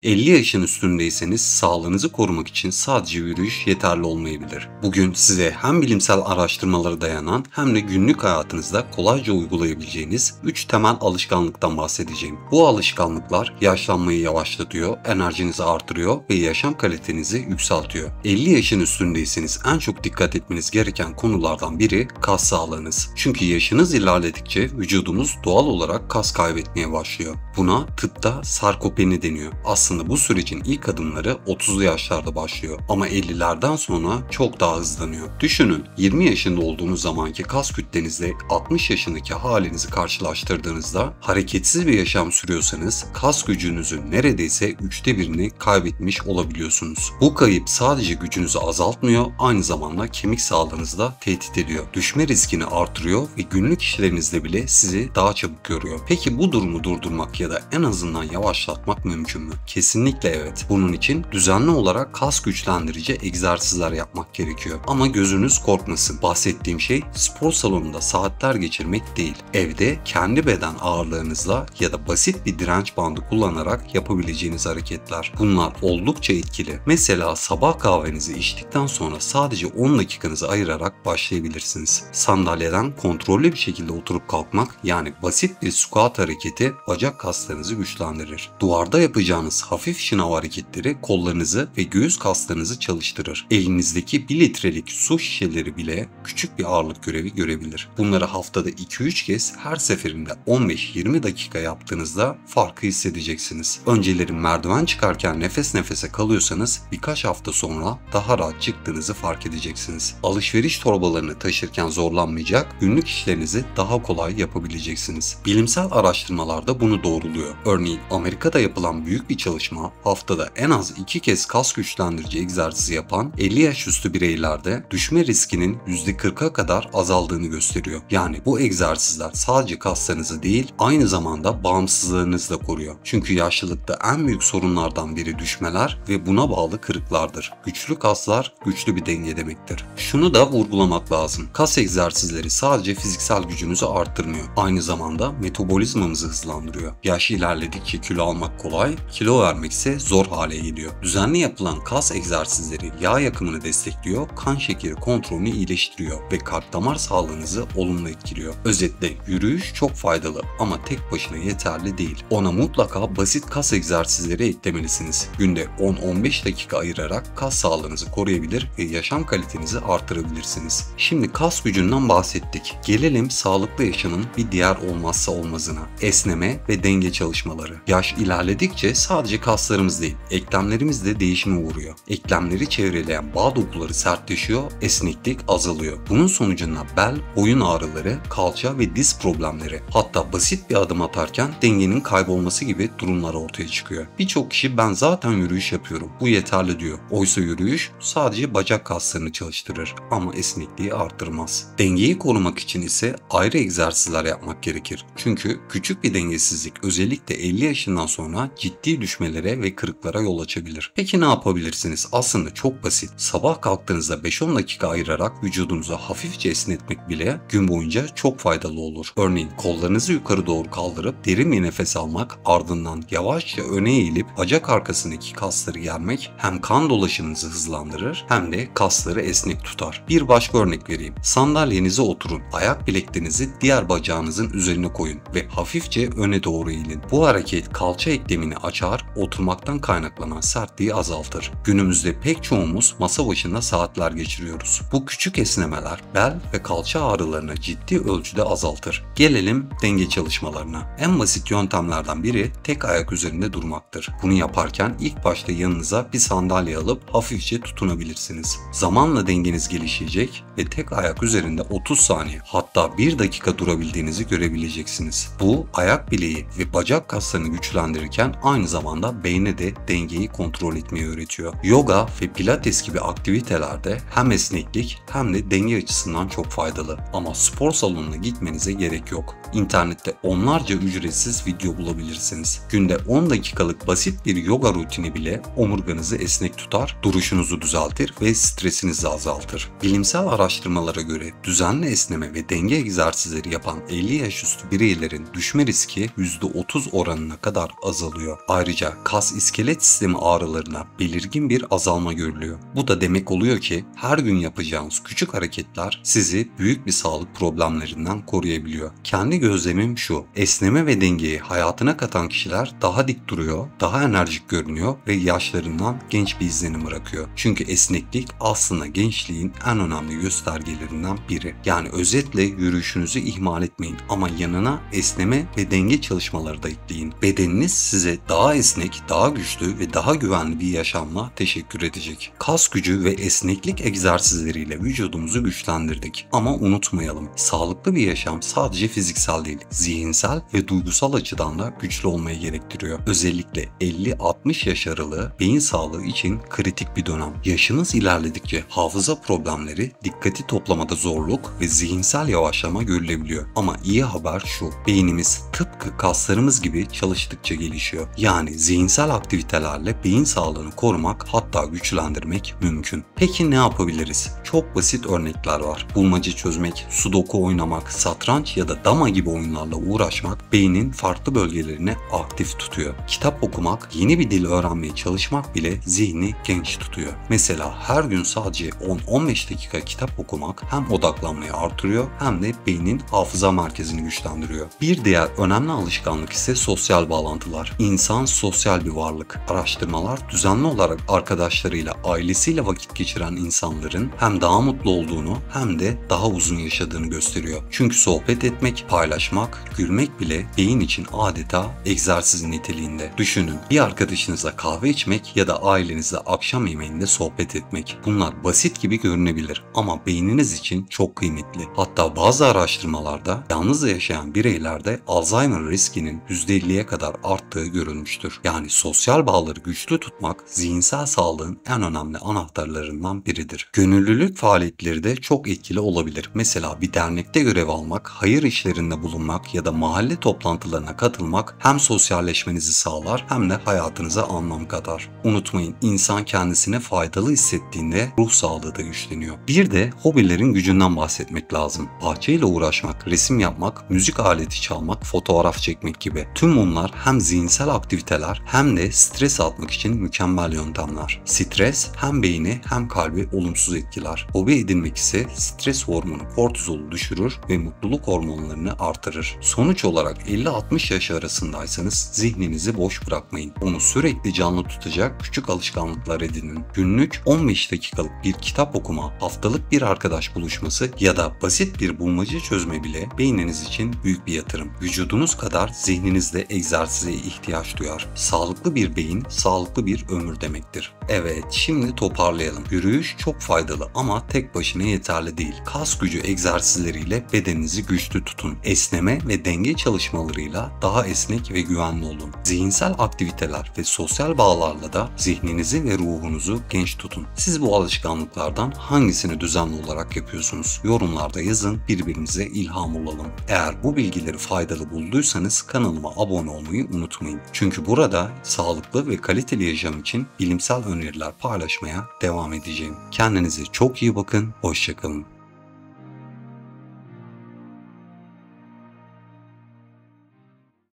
50 yaşın üstündeyseniz sağlığınızı korumak için sadece yürüyüş yeterli olmayabilir. Bugün size hem bilimsel araştırmalara dayanan hem de günlük hayatınızda kolayca uygulayabileceğiniz 3 temel alışkanlıktan bahsedeceğim. Bu alışkanlıklar yaşlanmayı yavaşlatıyor, enerjinizi artırıyor ve yaşam kalitenizi yükseltiyor. 50 yaşın üstündeyseniz en çok dikkat etmeniz gereken konulardan biri kas sağlığınız. Çünkü yaşınız ilerledikçe vücudumuz doğal olarak kas kaybetmeye başlıyor. Buna tıpta sarkopeni deniyor. Aslında bu sürecin ilk adımları 30'lu yaşlarda başlıyor ama 50'lerden sonra çok daha hızlanıyor. Düşünün, 20 yaşında olduğunuz zamanki kas kütlenizle 60 yaşındaki halinizi karşılaştırdığınızda hareketsiz bir yaşam sürüyorsanız kas gücünüzün neredeyse 3'te 1'ini kaybetmiş olabiliyorsunuz. Bu kayıp sadece gücünüzü azaltmıyor, aynı zamanda kemik sağlığınızı da tehdit ediyor. Düşme riskini artırıyor ve günlük işlerinizde bile sizi daha çabuk yoruyor. Peki bu durumu durdurmak ya da en azından yavaşlatmak mümkün mü? Kesinlikle evet. Bunun için düzenli olarak kas güçlendirici egzersizler yapmak gerekiyor. Ama gözünüz korkmasın. Bahsettiğim şey spor salonunda saatler geçirmek değil. Evde kendi beden ağırlığınızla ya da basit bir direnç bandı kullanarak yapabileceğiniz hareketler. Bunlar oldukça etkili. Mesela sabah kahvenizi içtikten sonra sadece 10 dakikanızı ayırarak başlayabilirsiniz. Sandalyeden kontrollü bir şekilde oturup kalkmak, yani basit bir squat hareketi bacak kaslarınızı güçlendirir. Duvarda yapacağınız hafif şınav hareketleri kollarınızı ve göğüs kaslarınızı çalıştırır. Elinizdeki 1 litrelik su şişeleri bile küçük bir ağırlık görevi görebilir. Bunları haftada 2-3 kez her seferinde 15-20 dakika yaptığınızda farkı hissedeceksiniz. Önceleri merdiven çıkarken nefes nefese kalıyorsanız birkaç hafta sonra daha rahat çıktığınızı fark edeceksiniz. Alışveriş torbalarını taşırken zorlanmayacak, günlük işlerinizi daha kolay yapabileceksiniz. Bilimsel araştırmalarda bunu doğruluyor. Örneğin Amerika'da yapılan büyük bir çalışma haftada en az 2 kez kas güçlendirici egzersizi yapan 50 yaş üstü bireylerde düşme riskinin %40'a kadar azaldığını gösteriyor. Yani bu egzersizler sadece kaslarınızı değil, aynı zamanda bağımsızlığınızı da koruyor. Çünkü yaşlılıkta en büyük sorunlardan biri düşmeler ve buna bağlı kırıklardır. Güçlü kaslar güçlü bir denge demektir. Şunu da vurgulamak lazım. Kas egzersizleri sadece fiziksel gücünüzü arttırmıyor. Aynı zamanda metabolizmamızı hızlandırıyor. Yaş ilerledikçe kilo almak kolay, kilo vermek ise zor hale geliyor. Düzenli yapılan kas egzersizleri yağ yakımını destekliyor, kan şekeri kontrolünü iyileştiriyor ve kalp damar sağlığınızı olumlu etkiliyor. Özetle yürüyüş çok faydalı ama tek başına yeterli değil. Ona mutlaka basit kas egzersizleri eklemelisiniz. Günde 10-15 dakika ayırarak kas sağlığınızı koruyabilir ve yaşam kalitenizi artırabilirsiniz. Şimdi kas gücünden bahsettik. Gelelim sağlıklı yaşamın bir diğer olmazsa olmazına. Esneme ve denge çalışmaları. Yaş ilerledikçe sadece kaslarımız değil, eklemlerimiz de değişime uğruyor. Eklemleri çevreleyen bağ dokuları sertleşiyor, esneklik azalıyor. Bunun sonucunda bel, boyun ağrıları, kalça ve diz problemleri, hatta basit bir adım atarken dengenin kaybolması gibi durumlar ortaya çıkıyor. Birçok kişi ben zaten yürüyüş yapıyorum, bu yeterli diyor. Oysa yürüyüş sadece bacak kaslarını çalıştırır ama esnekliği artırmaz. Dengeyi korumak için ise ayrı egzersizler yapmak gerekir. Çünkü küçük bir dengesizlik özellikle 50 yaşından sonra ciddi düşmelere ve kırıklara yol açabilir. Peki ne yapabilirsiniz? Aslında çok basit. Sabah kalktığınızda 5-10 dakika ayırarak vücudunuzu hafifçe esnetmek bile gün boyunca çok faydalı olur. Örneğin kollarınızı yukarı doğru kaldırıp derin bir nefes almak, ardından yavaşça öne eğilip bacak arkasındaki kasları germek hem kan dolaşımınızı hızlandırır hem de kasları esnek tutar. Bir başka örnek vereyim. Sandalyenize oturun. Ayak bileklerinizi diğer bacağınızın üzerine koyun ve hafifçe öne doğru eğilin. Bu hareket kalça eklemini açar, oturmaktan kaynaklanan sertliği azaltır. Günümüzde pek çoğumuz masa başında saatler geçiriyoruz. Bu küçük esnemeler bel ve kalça ağrılarını ciddi ölçüde azaltır. Gelelim denge çalışmalarına. En basit yöntemlerden biri tek ayak üzerinde durmaktır. Bunu yaparken ilk başta yanınıza bir sandalye alıp hafifçe tutunabilirsiniz. Zamanla dengeniz gelişecek ve tek ayak üzerinde 30 saniye hatta 1 dakika durabildiğinizi görebileceksiniz. Bu ayak bileği ve bacak kaslarını güçlendirirken aynı zamanda beyne de dengeyi kontrol etmeyi öğretiyor. Yoga ve pilates gibi aktivitelerde hem esneklik hem de denge açısından çok faydalı. Ama spor salonuna gitmenize gerek yok. İnternette onlarca ücretsiz video bulabilirsiniz. Günde 10 dakikalık basit bir yoga rutini bile omurganızı esnek tutar, duruşunuzu düzeltir ve stresinizi azaltır. Bilimsel araştırmalara göre düzenli esneme ve denge egzersizleri yapan 50 yaş üstü bireylerin düşme riski %30 oranına kadar azalıyor. Ayrıca Ayrıca kas iskelet sistemi ağrılarına belirgin bir azalma görülüyor. Bu da demek oluyor ki her gün yapacağınız küçük hareketler sizi büyük bir sağlık problemlerinden koruyabiliyor. Kendi gözlemim şu: esneme ve dengeyi hayatına katan kişiler daha dik duruyor, daha enerjik görünüyor ve yaşlarından genç bir izlenim bırakıyor. Çünkü esneklik aslında gençliğin en önemli göstergelerinden biri. Yani özetle yürüyüşünüzü ihmal etmeyin ama yanına esneme ve denge çalışmaları da ekleyin. Bedeniniz size daha esnek, daha güçlü ve daha güvenli bir yaşamla teşekkür edecek. Kas gücü ve esneklik egzersizleriyle vücudumuzu güçlendirdik. Ama unutmayalım, sağlıklı bir yaşam sadece fiziksel değil, zihinsel ve duygusal açıdan da güçlü olmayı gerektiriyor. Özellikle 50-60 yaş aralığı beyin sağlığı için kritik bir dönem. Yaşınız ilerledikçe hafıza problemleri, dikkati toplamada zorluk ve zihinsel yavaşlama görülebiliyor. Ama iyi haber şu: beynimiz tıpkı kaslarımız gibi çalıştıkça gelişiyor. Yani zihinsel aktivitelerle beyin sağlığını korumak, hatta güçlendirmek mümkün. Peki ne yapabiliriz? Çok basit örnekler var. Bulmaca çözmek, sudoku oynamak, satranç ya da dama gibi oyunlarla uğraşmak beynin farklı bölgelerini aktif tutuyor. Kitap okumak, yeni bir dil öğrenmeye çalışmak bile zihni genç tutuyor. Mesela her gün sadece 10-15 dakika kitap okumak hem odaklanmayı artırıyor hem de beynin hafıza merkezini güçlendiriyor. Bir diğer önemli alışkanlık ise sosyal bağlantılar. İnsan sosyal bir varlık. Araştırmalar düzenli olarak arkadaşlarıyla, ailesiyle vakit geçiren insanların hem daha mutlu olduğunu hem de daha uzun yaşadığını gösteriyor. Çünkü sohbet etmek, paylaşmak, gülmek bile beyin için adeta egzersiz niteliğinde. Düşünün, bir arkadaşınızla kahve içmek ya da ailenizle akşam yemeğinde sohbet etmek. Bunlar basit gibi görünebilir ama beyniniz için çok kıymetli. Hatta bazı araştırmalarda yalnız yaşayan bireylerde Alzheimer riskinin %50'ye kadar arttığı görülmüştür. Yani sosyal bağları güçlü tutmak zihinsel sağlığın en önemli anahtarlarından biridir. Gönüllülük faaliyetleri de çok etkili olabilir. Mesela bir dernekte görev almak, hayır işlerinde bulunmak ya da mahalle toplantılarına katılmak hem sosyalleşmenizi sağlar hem de hayatınıza anlam katar. Unutmayın, insan kendisine faydalı hissettiğinde ruh sağlığı da güçleniyor. Bir de hobilerin gücünden bahsetmek lazım. Bahçeyle uğraşmak, resim yapmak, müzik aleti çalmak, fotoğraf çekmek gibi. Tüm bunlar hem zihinsel aktiviteler hem de stres atmak için mükemmel yöntemler. Stres hem beyni hem kalbi olumsuz etkiler. Hobi edinmek ise stres hormonu kortizolu düşürür ve mutluluk hormonlarını artırır. Sonuç olarak 50-60 yaş arasındaysanız zihninizi boş bırakmayın. Onu sürekli canlı tutacak küçük alışkanlıklar edinin. Günlük 15 dakikalık bir kitap okuma, haftalık bir arkadaş buluşması ya da basit bir bulmaca çözme bile beyniniz için büyük bir yatırım. Vücudunuz kadar zihniniz de egzersize ihtiyaç duyar. Sağlıklı bir beyin, sağlıklı bir ömür demektir. Evet, şimdi toparlayalım. Yürüyüş çok faydalı ama tek başına yeterli değil. Kas gücü egzersizleriyle bedeninizi güçlü tutun. Esneme ve denge çalışmalarıyla daha esnek ve güvenli olun. Zihinsel aktiviteler ve sosyal bağlarla da zihninizi ve ruhunuzu genç tutun. Siz bu alışkanlıklardan hangisini düzenli olarak yapıyorsunuz? Yorumlarda yazın, birbirimize ilham olalım. Eğer bu bilgileri faydalı bulduysanız kanalıma abone olmayı unutmayın. Çünkü burada sağlıklı ve kaliteli yaşam için bilimsel öneriler paylaşmaya devam edeceğim. Kendinize çok iyi bakın, hoşça kalın.